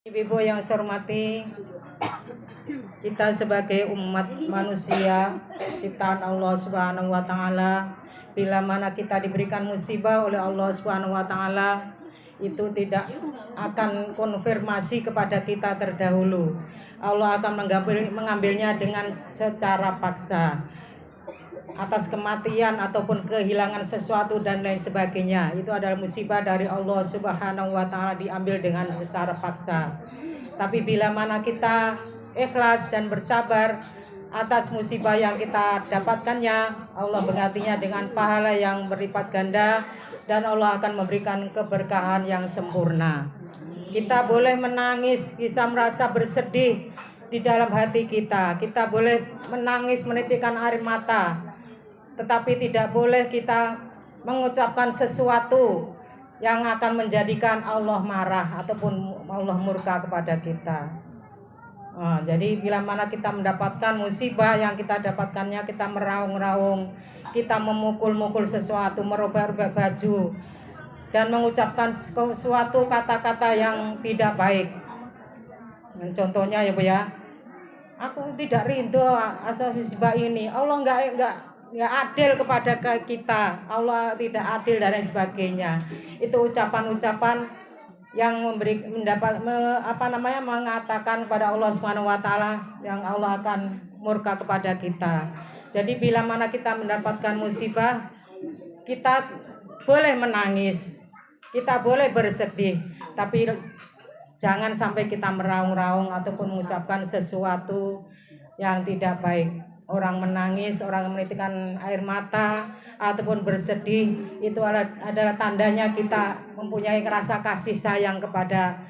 Ibu-ibu yang saya hormati, kita sebagai umat manusia ciptaan Allah Subhanahu wa taala, bila mana kita diberikan musibah oleh Allah Subhanahu wa taala, itu tidak akan konfirmasi kepada kita terdahulu. Allah akan mengambilnya dengan secara paksa atas kematian ataupun kehilangan sesuatu dan lain sebagainya. Itu adalah musibah dari Allah Subhanahu wa taala, diambil dengan secara paksa. Tapi bila mana kita ikhlas dan bersabar atas musibah yang kita dapatkannya, Allah menggantinya dengan pahala yang berlipat ganda dan Allah akan memberikan keberkahan yang sempurna. Kita boleh menangis, bisa merasa bersedih di dalam hati kita. Kita boleh menangis, menitikkan air mata, tetapi tidak boleh kita mengucapkan sesuatu yang akan menjadikan Allah marah ataupun Allah murka kepada kita. Jadi bila mana kita mendapatkan musibah, yang kita dapatkannya kita meraung-raung, kita memukul-mukul sesuatu, merubah-rubah baju, dan mengucapkan suatu kata-kata yang tidak baik. Contohnya ya Bu ya, aku tidak rindu asal musibah ini, Allah nggak adil kepada kita, Allah tidak adil dan lain sebagainya. Itu ucapan-ucapan yang mengatakan kepada Allah Subhanahu wa taala yang Allah akan murka kepada kita. Jadi bila mana kita mendapatkan musibah, kita boleh menangis, kita boleh bersedih, tapi jangan sampai kita meraung-raung ataupun mengucapkan sesuatu yang tidak baik. Orang menangis, orang menitikkan air mata ataupun bersedih, itu adalah tandanya kita mempunyai rasa kasih sayang kepada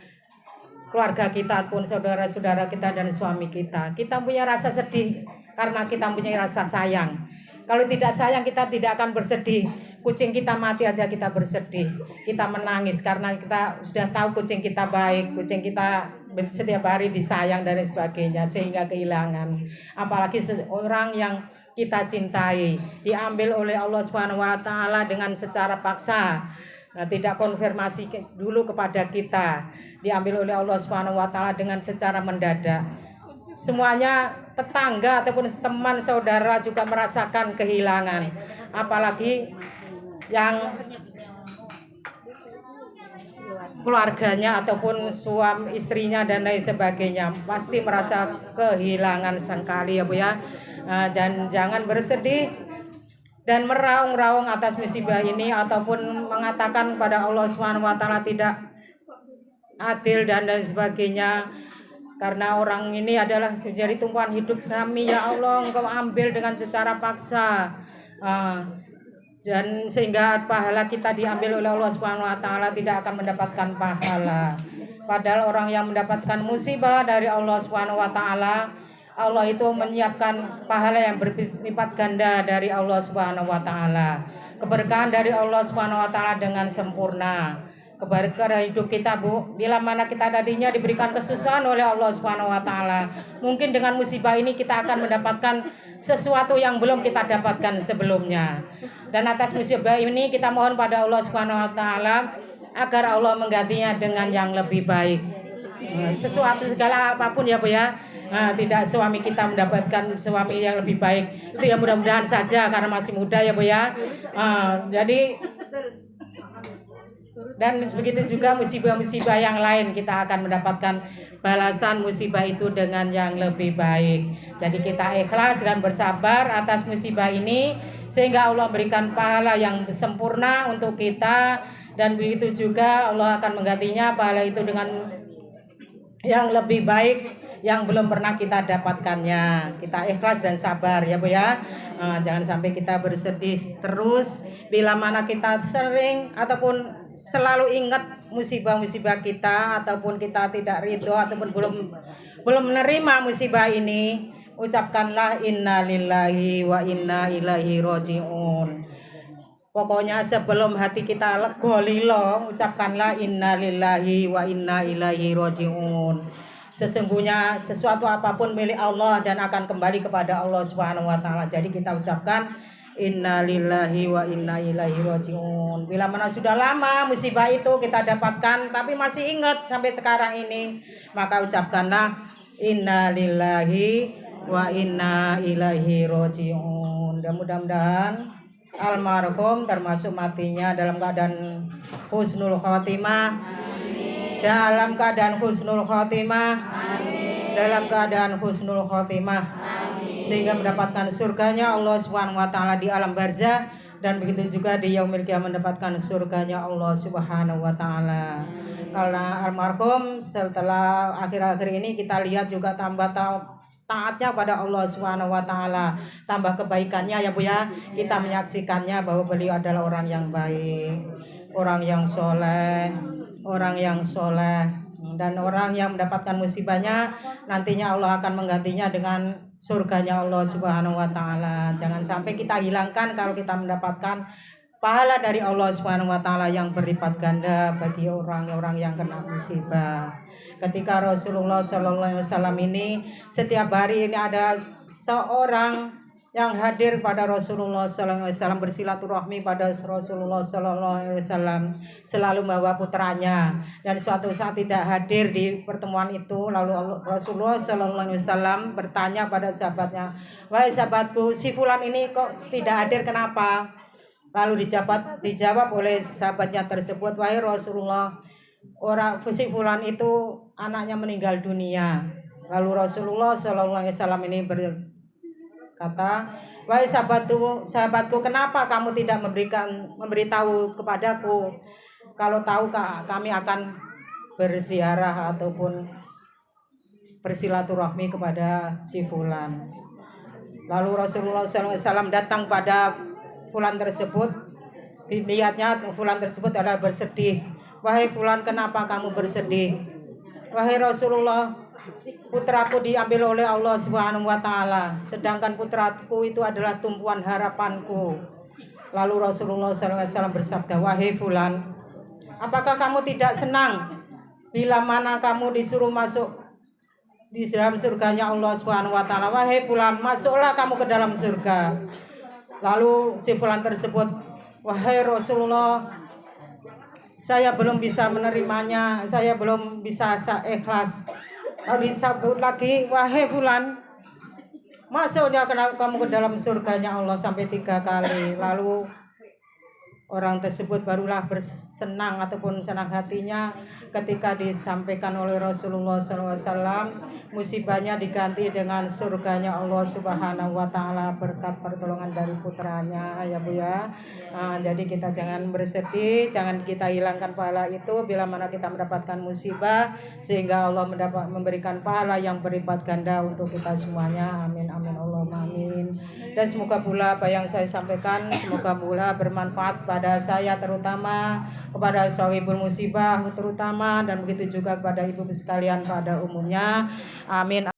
keluarga kita ataupun saudara-saudara kita dan suami kita. Kita punya rasa sedih karena kita mempunyai rasa sayang. Kalau tidak sayang, kita tidak akan bersedih. Kucing kita mati aja kita bersedih, kita menangis karena kita sudah tahu kucing kita baik, kucing kita setiap hari disayang dan sebagainya, sehingga kehilangan. Apalagi orang yang kita cintai diambil oleh Allah Subhanahu wa taala dengan secara paksa, tidak konfirmasi dulu kepada kita, diambil oleh Allah Subhanahu wa taala dengan secara mendadak. Semuanya tetangga ataupun teman saudara juga merasakan kehilangan, apalagi yang keluarganya ataupun suami istrinya dan lain sebagainya pasti merasa kehilangan sekali ya Bu ya. Dan jangan bersedih dan meraung-raung atas musibah ini ataupun mengatakan kepada Allah Subhanahu wa taala tidak adil dan lain sebagainya, karena orang ini adalah jadi tumpuan hidup kami, ya Allah Engkau ambil dengan secara paksa, dan sehingga pahala kita diambil oleh Allah Subhanahu wa taala, tidak akan mendapatkan pahala. Padahal orang yang mendapatkan musibah dari Allah Subhanahu wa taala, Allah itu menyiapkan pahala yang berlipat ganda dari Allah Subhanahu wa taala. Keberkahan dari Allah Subhanahu wa taala dengan sempurna. Keberkahan hidup kita Bu, bila mana kita tadinya diberikan kesusahan oleh Allah Subhanahu wa taala, mungkin dengan musibah ini kita akan mendapatkan sesuatu yang belum kita dapatkan sebelumnya. Dan atas musibah ini kita mohon pada Allah Subhanahu wa taala agar Allah menggantinya dengan yang lebih baik. Sesuatu segala apapun ya Bu ya. Tidak suami kita mendapatkan suami yang lebih baik, itu ya mudah-mudahan saja karena masih muda ya Bu ya. Jadi dan begitu juga musibah-musibah yang lain, kita akan mendapatkan balasan musibah itu dengan yang lebih baik. Jadi kita ikhlas dan bersabar atas musibah ini, sehingga Allah berikan pahala yang sempurna untuk kita. Dan begitu juga Allah akan menggantinya pahala itu dengan yang lebih baik yang belum pernah kita dapatkannya. Kita ikhlas dan sabar ya Bu ya. Jangan sampai kita bersedih terus bila mana kita sering ataupun selalu ingat musibah-musibah kita, ataupun kita tidak ridho ataupun belum menerima musibah ini. Ucapkanlah inna lillahi wa inna ilaihi roji'un. Pokoknya sebelum hati kita legolilo, ucapkanlah inna lillahi wa inna ilaihi roji'un. Sesungguhnya sesuatu apapun milik Allah dan akan kembali kepada Allah Subhanahu wa taala. Jadi kita ucapkan Inna lillahi wa inna ilaihi rajiun. Bila mana sudah lama musibah itu kita dapatkan tapi masih ingat sampai sekarang ini, maka ucapkanlah inna lillahi wa inna ilaihi rajiun. Dan mudah-mudahan almarhum termasuk matinya dalam keadaan husnul khotimah. Dalam keadaan husnul khotimah. Dalam keadaan husnul khotimah. Sehingga mendapatkan surganya Allah Subhanahu wa taala di alam barzah, dan begitu juga di yaumil qiyamah mendapatkan surganya Allah Subhanahu wa taala. Karena almarhum setelah akhir-akhir ini kita lihat juga tambah taatnya pada Allah Subhanahu wa taala, tambah kebaikannya ya Bu ya. Kita menyaksikannya bahwa beliau adalah orang yang baik, orang yang soleh, dan orang yang mendapatkan musibahnya nantinya Allah akan menggantinya dengan surganya Allah Subhanahu wa taala. Jangan sampai kita hilangkan kalau kita mendapatkan pahala dari Allah Subhanahu wa taala yang berlipat ganda bagi orang-orang yang kena musibah. Ketika Rasulullah sallallahu alaihi wasallam ini setiap hari ini ada seorang yang hadir pada Rasulullah sallallahu alaihi wasallam, bersilaturahmi pada Rasulullah sallallahu alaihi wasallam, selalu membawa putranya, dan suatu saat tidak hadir di pertemuan itu. Lalu Rasulullah sallallahu alaihi wasallam bertanya pada sahabatnya, "Wahai sahabatku, si fulan ini kok tidak hadir, kenapa?" Lalu dijawab oleh sahabatnya tersebut, "Wahai Rasulullah, orang si fulan itu anaknya meninggal dunia." Lalu Rasulullah sallallahu alaihi wasallam ini kata, "Wahai sahabatku, kenapa kamu tidak memberitahu kepadaku? Kalau tahu kami akan berziarah ataupun bersilaturahmi kepada si fulan." Lalu Rasulullah SAW datang pada fulan tersebut. Dilihatnya fulan tersebut adalah bersedih. "Wahai fulan, kenapa kamu bersedih?" "Wahai Rasulullah, putraku diambil oleh Allah Subhanahu wa taala, sedangkan putraku itu adalah tumpuan harapanku." Lalu Rasulullah SAW bersabda, "Wahai fulan, apakah kamu tidak senang bila mana kamu disuruh masuk di dalam surganya Allah Subhanahu wa taala? Wahai fulan, masuklah kamu ke dalam surga." Lalu si fulan tersebut, "Wahai Rasulullah, saya belum bisa menerimanya, saya belum bisa ikhlas." Lalu disebut lagi, "Wahai fulan, masuknya kamu ke dalam surganya Allah," sampai 3 kali. Lalu orang tersebut barulah bersenang ataupun senang hatinya ketika disampaikan oleh Rasulullah SAW, musibahnya diganti dengan surganya Allah Subhanahu wa taala berkat pertolongan dari putranya ya Bu ya. Jadi kita jangan bersedih, jangan kita hilangkan pahala itu bila mana kita mendapatkan musibah, sehingga Allah memberikan pahala yang berlipat ganda untuk kita semuanya. Amin amin Allahumma amin. Dan semoga pula apa yang saya sampaikan semoga pula bermanfaat pada saya, terutama kepada shahibul musibah terutama, dan begitu juga kepada ibu sekalian pada umumnya. Amin.